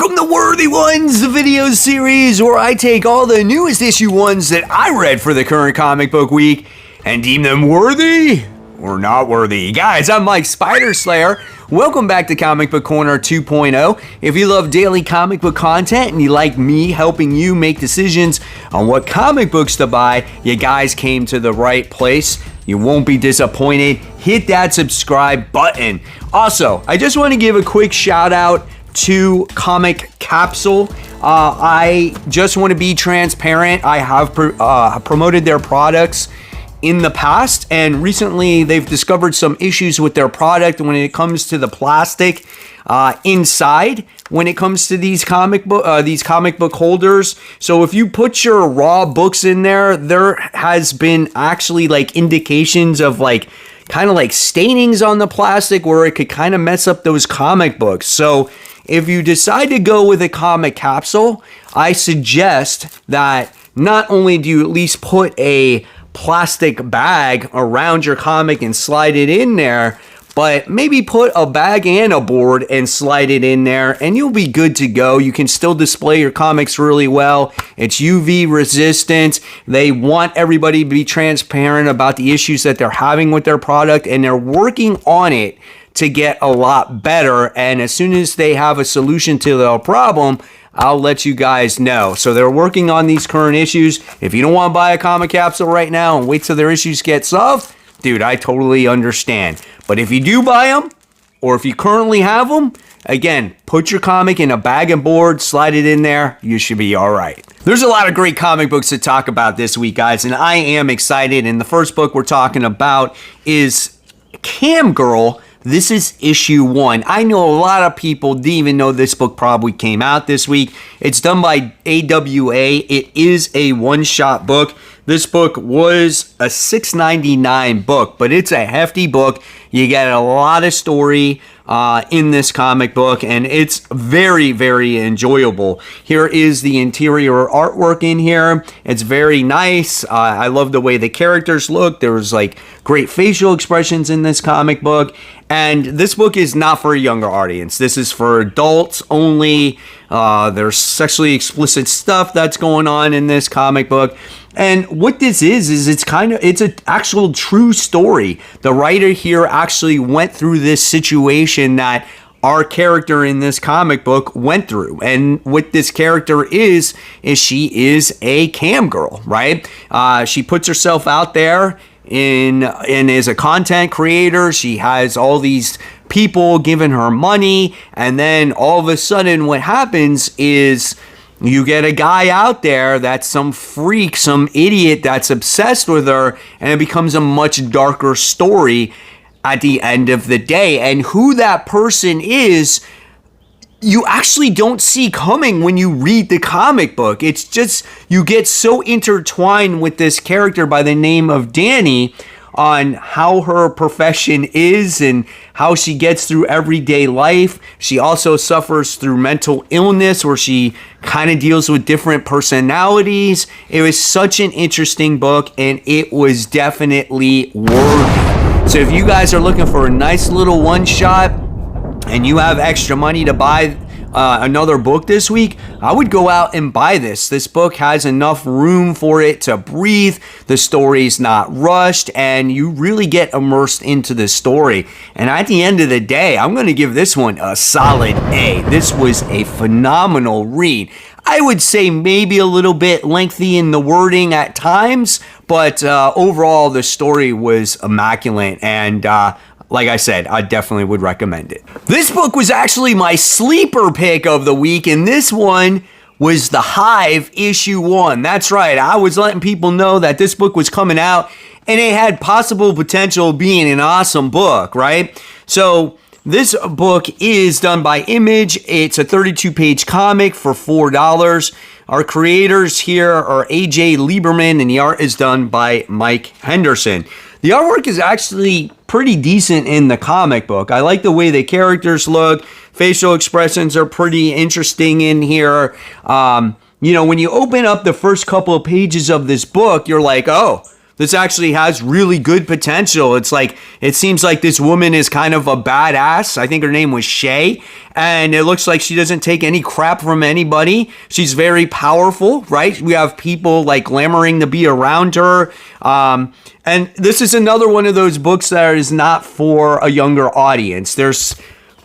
from the Worthy Ones, the video series where I take all the newest issue ones that I read for the current comic book week and deem them worthy or not worthy. Guys, I'm Mike Spider Slayer. Welcome back to Comic Book Corner 2.0. If you love daily comic book content and you like me helping you make decisions on what comic books to buy, you guys came to the right place. You won't be disappointed. Hit that subscribe button. Also, I just want to give a quick shout out to Comic Capsule. I just want to be transparent. I have promoted their products in the past, and recently they've discovered some issues with their product when it comes to the plastic inside when it comes to these comic book holders. So if you put your raw books in there, there has been actually like indications of like kind of like stainings on the plastic where it could kind of mess up those comic books. So if you decide to go with a Comic Capsule, I suggest that not only do you at least put a plastic bag around your comic and slide it in there, but maybe put a bag and a board and slide it in there and you'll be good to go. You can still display your comics really well. It's UV resistant. They want everybody to be transparent about the issues that they're having with their product, and they're working on it to get a lot better. And as soon as they have a solution to the problem, I'll let you guys know. So they're working on these current issues. If you don't want to buy a Comic Capsule right now and wait till their issues get solved, dude, I totally understand. But if you do buy them, or if you currently have them, again, put your comic in a bag and board, slide it in there, you should be all right. There's a lot of great comic books to talk about this week, guys, and I am excited. And the first book we're talking about is Cam Girl. This is issue 1. I know a lot of people didn't even know this book probably came out this week. It's done by AWA. It is a one-shot book. This book was a $6.99 book, but it's a hefty book. You get a lot of story in this comic book, and it's very, very enjoyable. Here is the interior artwork in here. It's very nice. I love the way the characters look. There's like great facial expressions in this comic book. And this book is not for a younger audience. This is for adults only. There's sexually explicit stuff that's going on in this comic book. And what this is it's an actual true story. The writer here actually went through this situation that our character in this comic book went through. And what this character is she is a cam girl, right? She puts herself out there and as a content creator. She has all these people giving her money, and then all of a sudden what happens is you get a guy out there that's some freak, some idiot that's obsessed with her, and it becomes a much darker story at the end of the day. And who that person is, you actually don't see coming when you read the comic book. It's just, you get so intertwined with this character by the name of Danny on how her profession is and how she gets through everyday life. She also suffers through mental illness where she kind of deals with different personalities. It was such an interesting book, and it was definitely worthy. So if you guys are looking for a nice little one-shot and you have extra money to buy another book this week, I would go out and buy this. This book has enough room for it to breathe. The story's not rushed, and you really get immersed into the story. And at the end of the day, I'm going to give this one a solid A. This was a phenomenal read. I would say maybe a little bit lengthy in the wording at times, but overall the story was immaculate, and like I said, I definitely would recommend it. This book was actually my sleeper pick of the week, and this one was the Hive issue 1. That's right, I was letting people know that this book was coming out, and it had possible potential of being an awesome book, right? So this book is done by Image. It's a 32-page comic for $4. Our creators here are AJ Lieberman, and the art is done by Mike Henderson. The artwork is actually pretty decent in the comic book. I like the way the characters look. Facial expressions are pretty interesting in here. You know, when you open up the first couple of pages of this book, you're like, oh, this actually has really good potential. It's like, it seems like this woman is kind of a badass. I think her name was Shay, and it looks like she doesn't take any crap from anybody. She's very powerful, right? We have people like clamoring to be around her. And this is another one of those books that is not for a younger audience. There's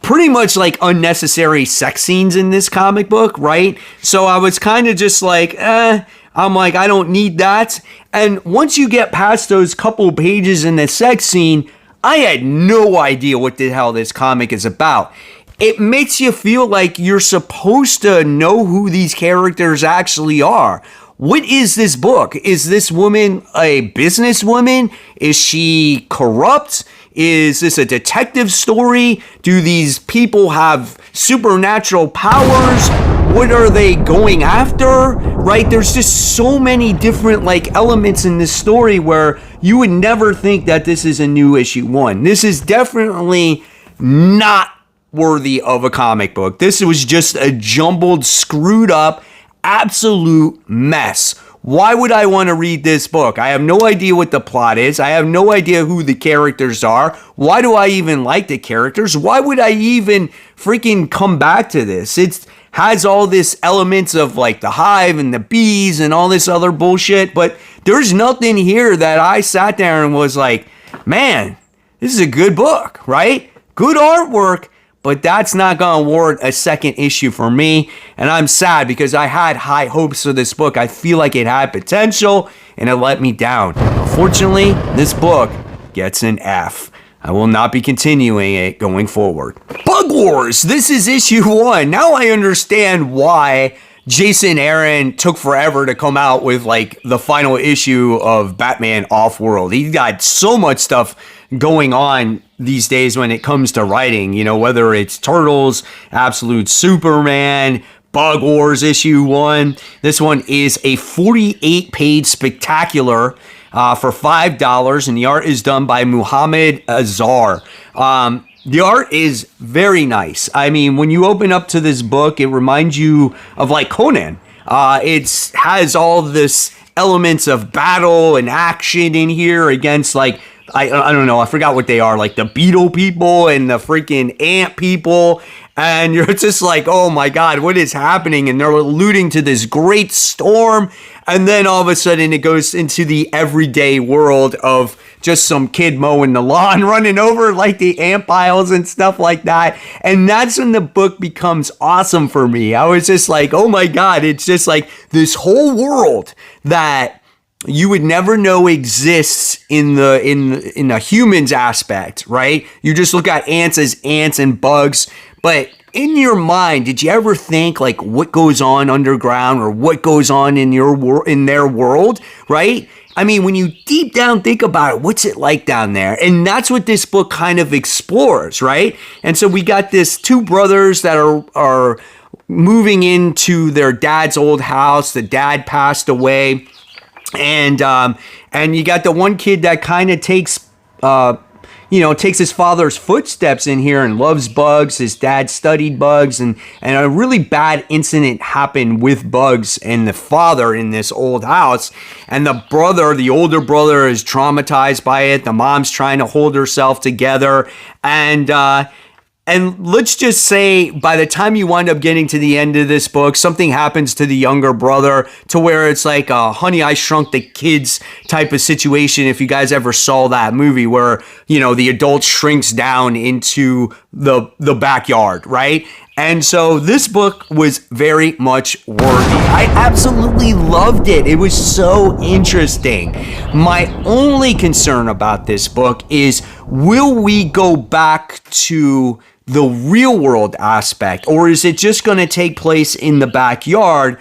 pretty much like unnecessary sex scenes in this comic book, right? So I was kind of just like, I'm like, I don't need that. And once you get past those couple pages in the sex scene, I had no idea what the hell this comic is about. It makes you feel like you're supposed to know who these characters actually are. What is this book? Is this woman a businesswoman? Is she corrupt? Is this a detective story? Do these people have supernatural powers? What are they going after? Right? There's just so many different like elements in this story where you would never think that this is a new issue 1. This is definitely not worthy of a comic book. This was just a jumbled, screwed up, absolute mess. Why would I want to read this book? I have no idea what the plot is. I have no idea who the characters are. Why do I even like the characters? Why would I even freaking come back to this? It has all this elements of like the Hive and the bees and all this other bullshit, but there's nothing here that I sat there and was like, man, this is a good book, right? Good artwork. But that's not going to warrant a second issue for me. And I'm sad because I had high hopes for this book. I feel like it had potential and it let me down. Unfortunately, this book gets an F. I will not be continuing it going forward. Bug Wars. This is issue 1. Now I understand why Jason Aaron took forever to come out with like the final issue of Batman Offworld. He got so much stuff going on these days when it comes to writing, you know, whether it's Turtles, Absolute Superman, Bug Wars issue 1. This one is a 48-page spectacular for $5, and the art is done by Muhammad Azhar. The art is very nice. I mean, when you open up to this book, it reminds you of like Conan. It has all this elements of battle and action in here against like, I don't know, I forgot what they are, like the beetle people and the freaking ant people. And you're just like, oh my God, what is happening? And they're alluding to this great storm. And then all of a sudden it goes into the everyday world of just some kid mowing the lawn, running over like the ant piles and stuff like that. And that's when the book becomes awesome for me. I was just like, oh my God, it's just like this whole world that you would never know exists in the humans aspect, right? You just look at ants as ants and bugs, but in your mind, did you ever think like what goes on underground or what goes on in their world, right? I mean, when you deep down think about it, what's it like down there? And that's what this book kind of explores, right? And so we got this 2 brothers that are moving into their dad's old house. The dad passed away. And you got the one kid that kind of takes his father's footsteps in here and loves bugs. His dad studied bugs, and a really bad incident happened with bugs and the father in this old house. And the older brother is traumatized by it. The mom's trying to hold herself together. And let's just say by the time you wind up getting to the end of this book, something happens to the younger brother to where it's like a Honey, I Shrunk the Kids type of situation. If you guys ever saw that movie where, you know, the adult shrinks down into the backyard, right? And so this book was very much worthy. I absolutely loved it. It was so interesting. My only concern about this book is, will we go back to the real world aspect, or is it just going to take place in the backyard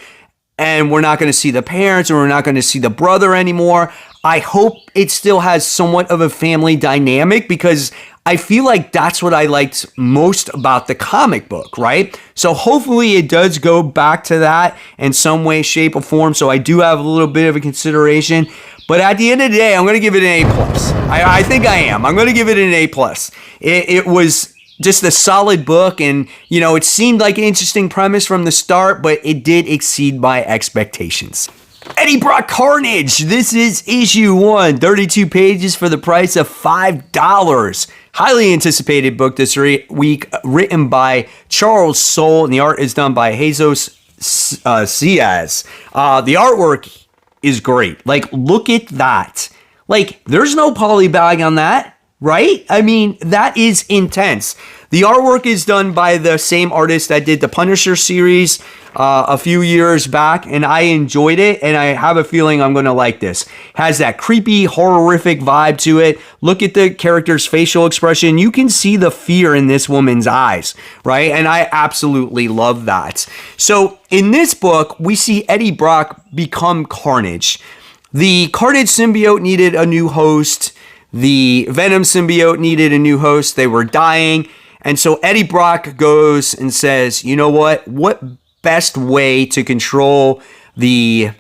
and we're not going to see the parents or we're not going to see the brother anymore? I hope it still has somewhat of a family dynamic, because I feel like that's what I liked most about the comic book, right? So hopefully it does go back to that in some way, shape, or form. So I do have a little bit of a consideration. But at the end of the day, I'm going to give it an A+. I think I am. I'm going to give it an A+. It was just a solid book, and, you know, it seemed like an interesting premise from the start, but it did exceed my expectations. Eddie Brock Carnage. This is issue 1, 32 pages for the price of $5. Highly anticipated book this week, written by Charles Soule, and the art is done by Jesus Ciaz. The artwork is great. Like, look at that. Like, there's no polybag on that, right? I mean, that is intense. The artwork is done by the same artist that did the Punisher series a few years back, and I enjoyed it, and I have a feeling I'm going to like this. Has that creepy, horrific vibe to it. Look at the character's facial expression. You can see the fear in this woman's eyes, right? And I absolutely love that. So in this book, we see Eddie Brock become Carnage. The Carnage symbiote needed a new host. The Venom symbiote needed a new host. They were dying. And so Eddie Brock goes and says, you know what? What best way to control the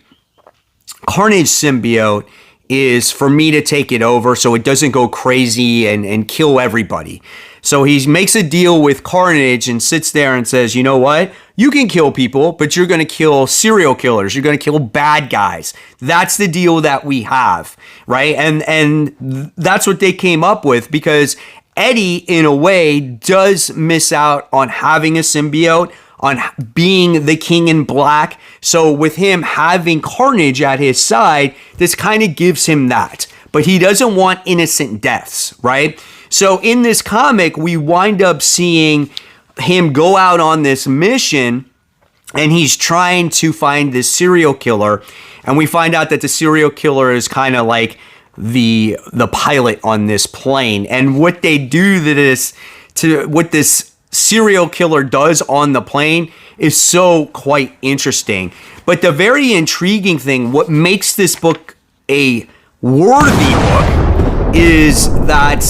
Carnage symbiote is for me to take it over so it doesn't go crazy and kill everybody. So he makes a deal with Carnage and sits there and says, you know what? You can kill people, but you're going to kill serial killers. You're going to kill bad guys. That's the deal that we have, right? And that's what they came up with, because Eddie, in a way, does miss out on having a symbiote, on being the King in Black. So with him having Carnage at his side, this kind of gives him that. But he doesn't want innocent deaths, right? So in this comic, we wind up seeing him go out on this mission, and he's trying to find this serial killer. And we find out that the serial killer is kind of like the pilot on this plane. And what they do what this serial killer does on the plane is so quite interesting. But the very intriguing thing, what makes this book a worthy book, is that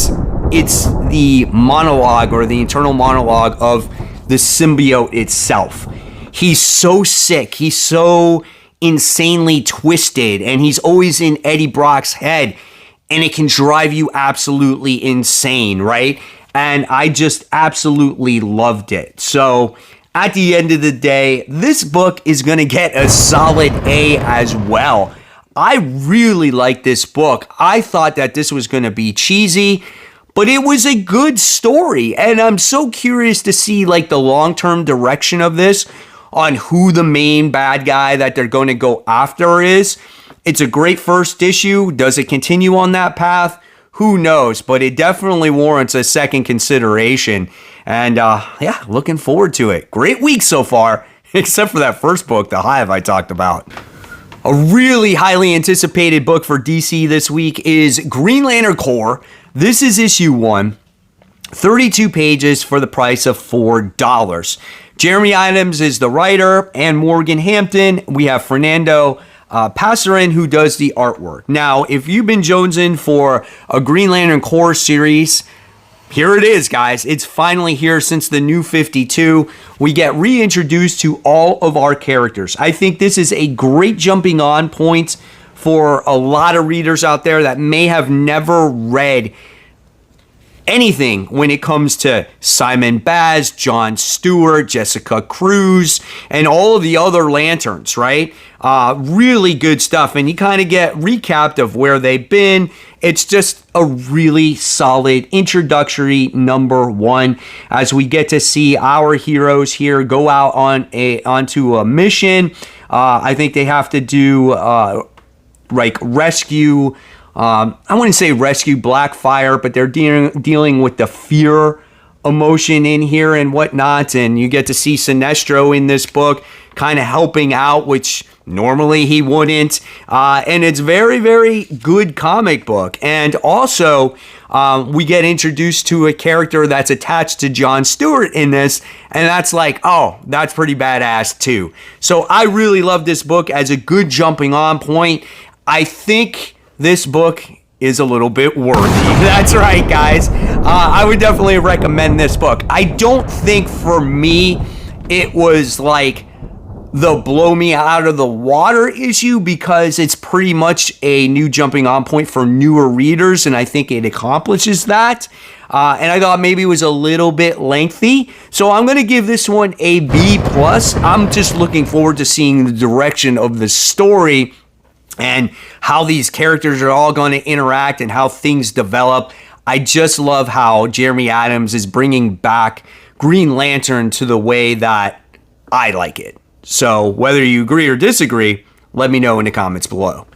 it's the monologue, or the internal monologue of the symbiote itself. He's so sick. He's so insanely twisted, and he's always in Eddie Brock's head, and it can drive you absolutely insane, right? And I just absolutely loved it. So at the end of the day, this book is going to get a solid A as well. I really like this book. I thought that this was going to be cheesy, but it was a good story. And I'm so curious to see like the long-term direction of this, on who the main bad guy that they're going to go after is. It's a great first issue. Does it continue on that path? Who knows? But it definitely warrants a second consideration. And yeah, looking forward to it. Great week so far, except for that first book, The Hive, I talked about. A really highly anticipated book for DC this week is Green Lantern Corps. This is issue 1, 32 pages for the price of $4. Jeremy Adams is the writer, and Morgan Hampton. We have Fernando Passarin, who does the artwork. Now, if you've been jonesing for a Green Lantern Corps series, here it is, guys. It's finally here since the New 52. We get reintroduced to all of our characters. I think this is a great jumping on point for a lot of readers out there that may have never read anything when it comes to Simon Baz, John Stewart, Jessica Cruz, and all of the other Lanterns, right? Really good stuff. And you kind of get recapped of where they've been. It's just a really solid introductory number 1 as we get to see our heroes here go out onto a mission. I think they have to do like rescue. I wouldn't say rescue Blackfire, but they're dealing with the fear emotion in here and whatnot. And you get to see Sinestro in this book kind of helping out, which normally he wouldn't. And it's very, very good comic book. And also, we get introduced to a character that's attached to John Stewart in this. And that's like, oh, that's pretty badass too. So I really love this book as a good jumping on point. I think this book is a little bit worthy. That's right, guys. I would definitely recommend this book. I don't think for me it was like the blow me out of the water issue, because it's pretty much a new jumping on point for newer readers, and I think it accomplishes that. And I thought maybe it was a little bit lengthy, so I'm going to give this one a B+. I'm just looking forward to seeing the direction of the story and how these characters are all going to interact and how things develop. I just love how Jeremy Adams is bringing back Green Lantern to the way that I like it. So whether you agree or disagree, let me know in the comments below.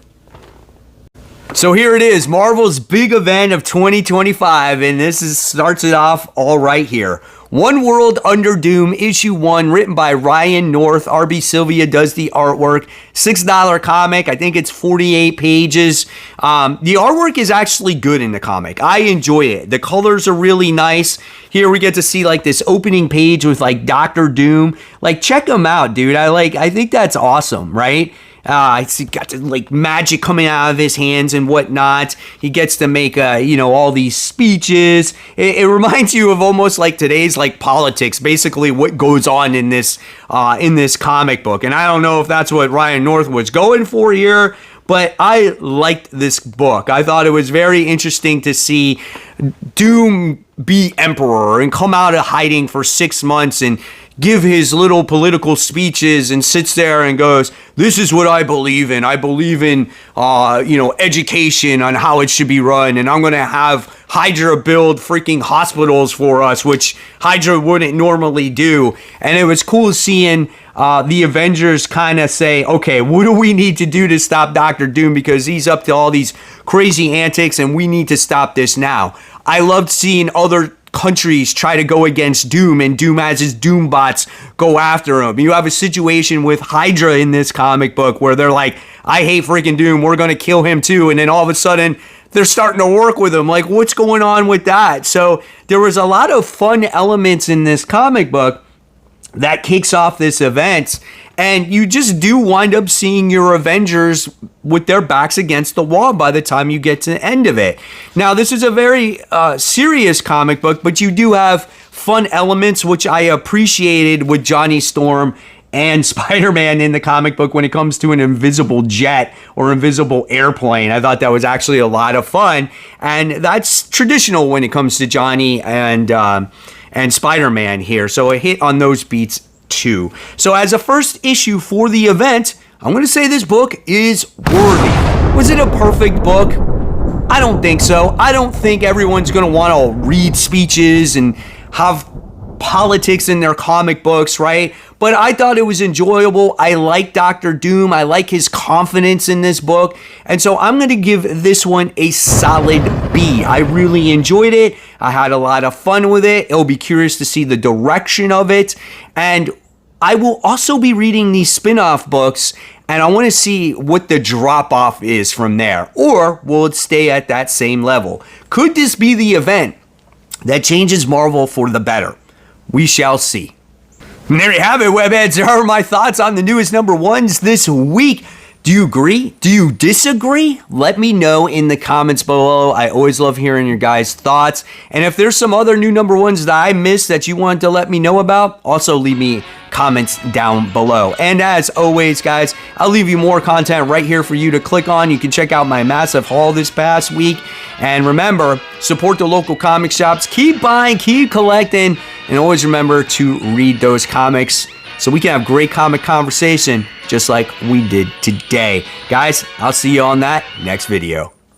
So here it is, Marvel's big event of 2025, and starts it off all right here. One World Under Doom, issue 1, written by Ryan North. RB Sylvia does the artwork. $6 comic. I think it's 48 pages. The artwork is actually good in the comic. I enjoy it. The colors are really nice. Here we get to see like this opening page with like Doctor Doom. Like, check him out, dude. I think that's awesome, right? He's got like magic coming out of his hands and whatnot. He gets to make, all these speeches. It reminds you of almost like today's like politics, basically what goes on in this comic book. And I don't know if that's what Ryan North was going for here, but I liked this book. I thought it was very interesting to see Doom be emperor and come out of hiding for 6 months and give his little political speeches and sits there and goes, this is what I believe in. I believe in, education on how it should be run. And I'm going to have Hydra build freaking hospitals for us, which Hydra wouldn't normally do. And it was cool seeing the Avengers kind of say, okay, what do we need to do to stop Doctor Doom? Because he's up to all these crazy antics and we need to stop this now. I loved seeing other countries try to go against Doom, and Doom has his Doom bots go after him. You have a situation with Hydra in this comic book where they're like, I hate freaking Doom, we're going to kill him too. And then all of a sudden they're starting to work with him. Like, what's going on with that? So there was a lot of fun elements in this comic book that kicks off this event, and you just do wind up seeing your Avengers with their backs against the wall by the time you get to the end of it. Now, this is a very serious comic book, but you do have fun elements, which I appreciated with Johnny Storm and Spider-Man in the comic book when it comes to an invisible jet or invisible airplane. I thought that was actually a lot of fun, and that's traditional when it comes to Johnny and Spider-Man here. So a hit on those beats too. So as a first issue for the event, I'm going to say this book is worthy. Was it a perfect book? I don't think so. I don't think everyone's going to want to read speeches and have politics in their comic books, right? But I thought it was enjoyable. I like Doctor Doom. I like his confidence in this book. And so I'm going to give this one a solid B. I really enjoyed it. I had a lot of fun with it. It'll be curious to see the direction of it. And I will also be reading these spin-off books, and I want to see what the drop-off is from there. Or will it stay at that same level? Could this be the event that changes Marvel for the better? We shall see. And there you have it, webheads. There are my thoughts on the newest number ones this week. Do you agree? Do you disagree? Let me know in the comments below. I always love hearing your guys' thoughts. And if there's some other new number ones that I missed that you want to let me know about, also leave me comments down below. And as always, guys, I'll leave you more content right here for you to click on. You can check out my massive haul this past week. And remember, support the local comic shops. Keep buying, keep collecting, and always remember to read those comics so we can have great comic conversation just like we did today. Guys, I'll see you on that next video.